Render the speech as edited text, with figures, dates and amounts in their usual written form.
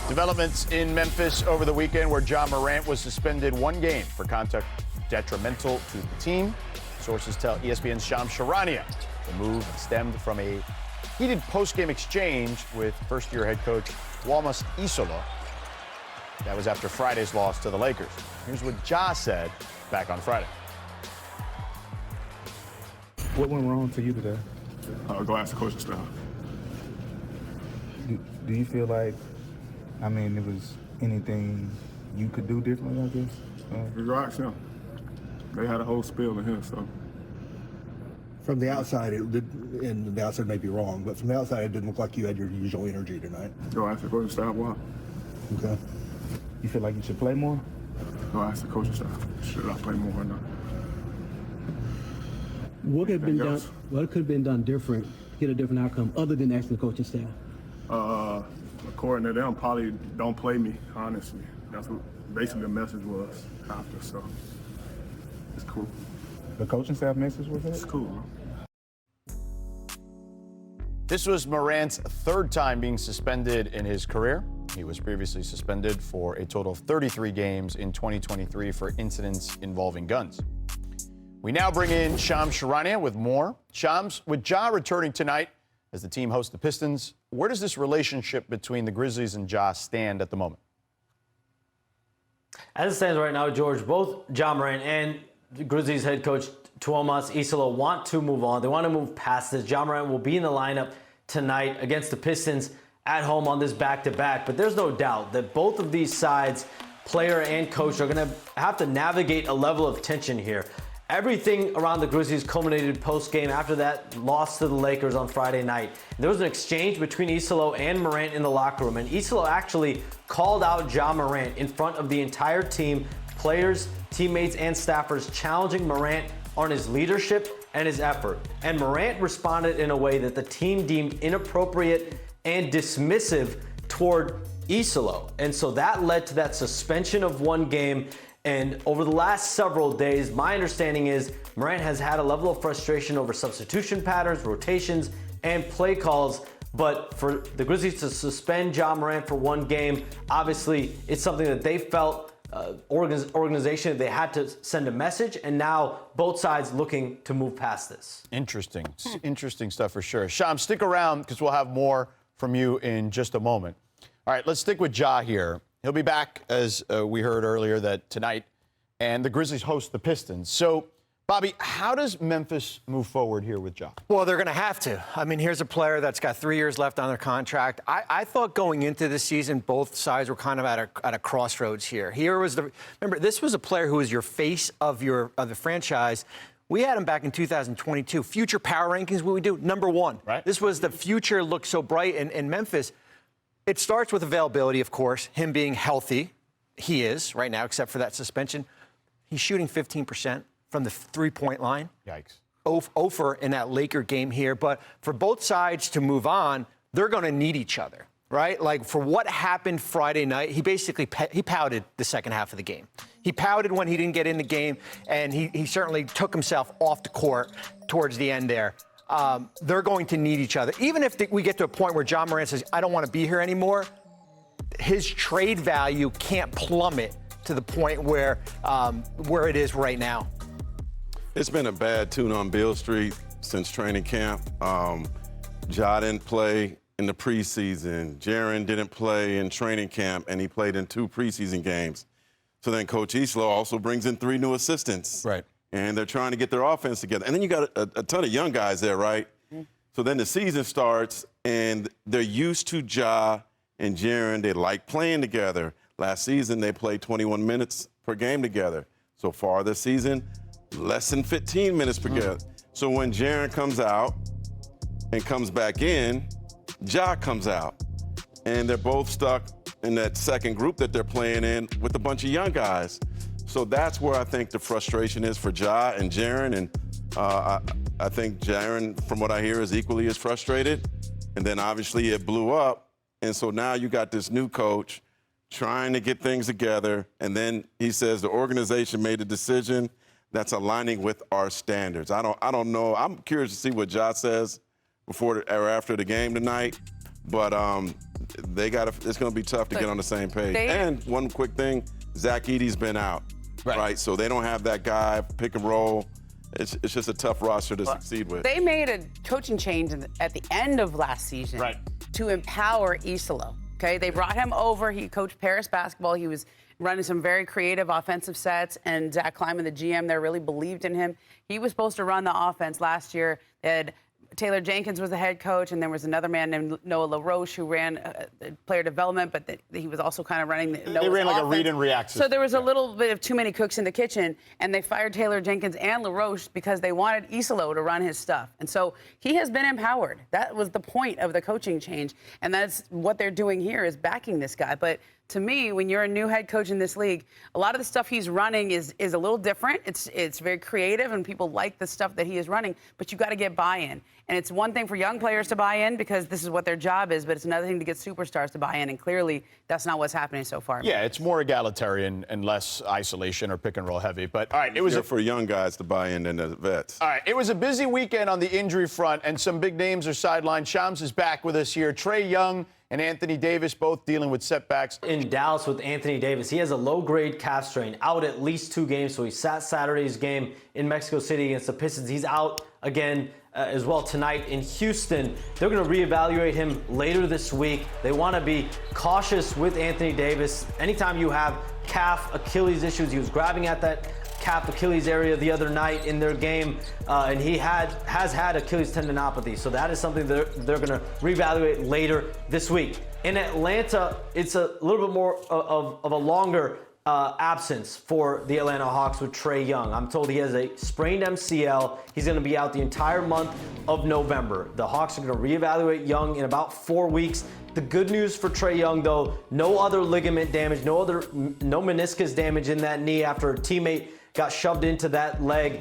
Developments in Memphis over the weekend where Ja Morant was suspended 1 game for conduct detrimental to the team. Sources tell ESPN's Charania the move stemmed from a heated post-game exchange with first-year head coach Tuomas Iisalo. That was after Friday's loss to the Lakers. Here's what Ja said back on Friday. What went wrong for you today? Go ask the coaching staff. Do you feel like, there was anything you could do differently, I guess? You go ask them. They had a whole spiel in here, so. From the outside, and the outside may be wrong, but from the outside, it didn't look like you had your usual energy tonight. Go ask the coaching staff why. Okay. You feel like you should play more? Go ask the coaching staff. Should I play more or not? What could have been done? What could have been done different to get a different outcome, other than asking the coaching staff? According to them, probably don't play me. Honestly, that's what basically the message was after. So it's cool. The coaching staff message was It's it? cool, man. This was Morant's 3rd time being suspended in his career. He was previously suspended for a total of 33 games in 2023 for incidents involving guns. We now bring in Charania with more. Shams, with Ja returning tonight as the team hosts the Pistons, where does this relationship between the Grizzlies and Ja stand at the moment? As it stands right now, George, both Ja Morant and the Grizzlies head coach Tuomas Iisalo want to move on. They want to move past this. Ja Morant will be in the lineup tonight against the Pistons at home on this back-to-back. But there's no doubt that both of these sides, player and coach, are going to have to navigate a level of tension here. Everything around the Grizzlies culminated post-game after that loss to the Lakers on Friday night. There was an exchange between Iisalo and Morant in the locker room, and Iisalo actually called out Ja Morant in front of the entire team, players, teammates, and staffers, challenging Morant on his leadership and his effort. And Morant responded in a way that the team deemed inappropriate and dismissive toward Iisalo. And so that led to that suspension of 1 game. And over the last several days, my understanding is Morant has had a level of frustration over substitution patterns, rotations, and play calls. But for the Grizzlies to suspend Ja Morant for 1 game, obviously it's something that they felt, organization, they had to send a message, and now both sides looking to move past this. Interesting. Interesting stuff for sure. Sham, stick around because we'll have more from you in just a moment. All right, let's stick with Ja here. He'll be back, as we heard earlier, that tonight, and the Grizzlies host the Pistons. So, Bobby, how does Memphis move forward here with Ja? Well, they're going to have to. Here's a player that's got 3 years left on their contract. I thought going into this season, both sides were kind of at a crossroads here. Remember, this was a player who was your face of the franchise. We had him back in 2022. Future power rankings, what we do, number 1. Right. This was the future looked so bright in Memphis. It starts with availability, of course, him being healthy. He is right now, except for that suspension. He's shooting 15% from the 3-point line. Yikes. Over in that Laker game here. But for both sides to move on, they're going to need each other, right? Like, for what happened Friday night, he basically he pouted the second half of the game. He pouted when he didn't get in the game, and he certainly took himself off the court towards the end there. They're going to need each other. Even if we get to a point where Ja Morant says, I don't want to be here anymore, his trade value can't plummet to the point where it is right now. It's been a bad tune on Beale Street since training camp. Ja didn't play in the preseason. Jaren didn't play in training camp, and he played in 2 preseason games. So then Coach Iisalo also brings in 3 new assistants. Right. And they're trying to get their offense together. And then you got a ton of young guys there, right? Mm-hmm. So then the season starts, and they're used to Ja and Jaren. They like playing together. Last season, they played 21 minutes per game together. So far this season, less than 15 minutes per game. So when Jaren comes out and comes back in, Ja comes out. And they're both stuck in that second group that they're playing in with a bunch of young guys. So that's where I think the frustration is for Ja and Jaren. And I think Jaren, from what I hear, is equally as frustrated. And then obviously it blew up. And so now you got this new coach trying to get things together. And then he says the organization made a decision that's aligning with our standards. I don't know. I'm curious to see what Ja says before or after the game tonight. But it's going to be tough to get on the same page. And one quick thing, Zach Edey's been out, right? So they don't have that guy, pick and roll. It's just a tough roster to succeed with. They made a coaching change at the end of last season to empower Iisalo. Okay, they brought him over. He coached Paris basketball. He was running some very creative offensive sets, and Zach Kleiman, the GM there, really believed in him. He was supposed to run the offense last year. They had Taylor Jenkins was the head coach, and there was another man named Noah LaRoche who ran player development, but he was also kind of running the They ran like a read and react system. So there was a little bit of too many cooks in the kitchen, and they fired Taylor Jenkins and LaRoche because they wanted Iisalo to run his stuff. And so he has been empowered. That was the point of the coaching change, and that's what they're doing here is backing this guy. But to me, when you're a new head coach in this league, a lot of the stuff he's running is a little different. It's very creative, and people like the stuff that he is running, but you got to get buy-in. And it's one thing for young players to buy in because this is what their job is, but it's another thing to get superstars to buy in, and clearly that's not what's happening so far. Yeah, it's more egalitarian and less isolation or pick and roll heavy. But all right, it was for young guys to buy in than the vets. All right, it was a busy weekend on the injury front, and some big names are sidelined. Shams is back with us here. Trae Young and Anthony Davis both dealing with setbacks. In Dallas with Anthony Davis, he has a low-grade calf strain, out at least 2 games. So he sat Saturday's game in Mexico City against the Pistons. He's out again as well tonight in Houston. They're going to reevaluate him later this week. They want to be cautious with Anthony Davis. Anytime you have calf Achilles issues, he was grabbing at that calf Achilles area the other night in their game, and he has had Achilles tendinopathy. So that is something they're going to reevaluate later this week. In Atlanta, it's a little bit more of a longer absence for the Atlanta Hawks with Trae Young. I'm told he has a sprained MCL. He's going to be out the entire month of November. The Hawks are going to reevaluate Young in about 4 weeks. The good news for Trae Young, though, no other ligament damage, no meniscus damage in that knee after a teammate got shoved into that leg.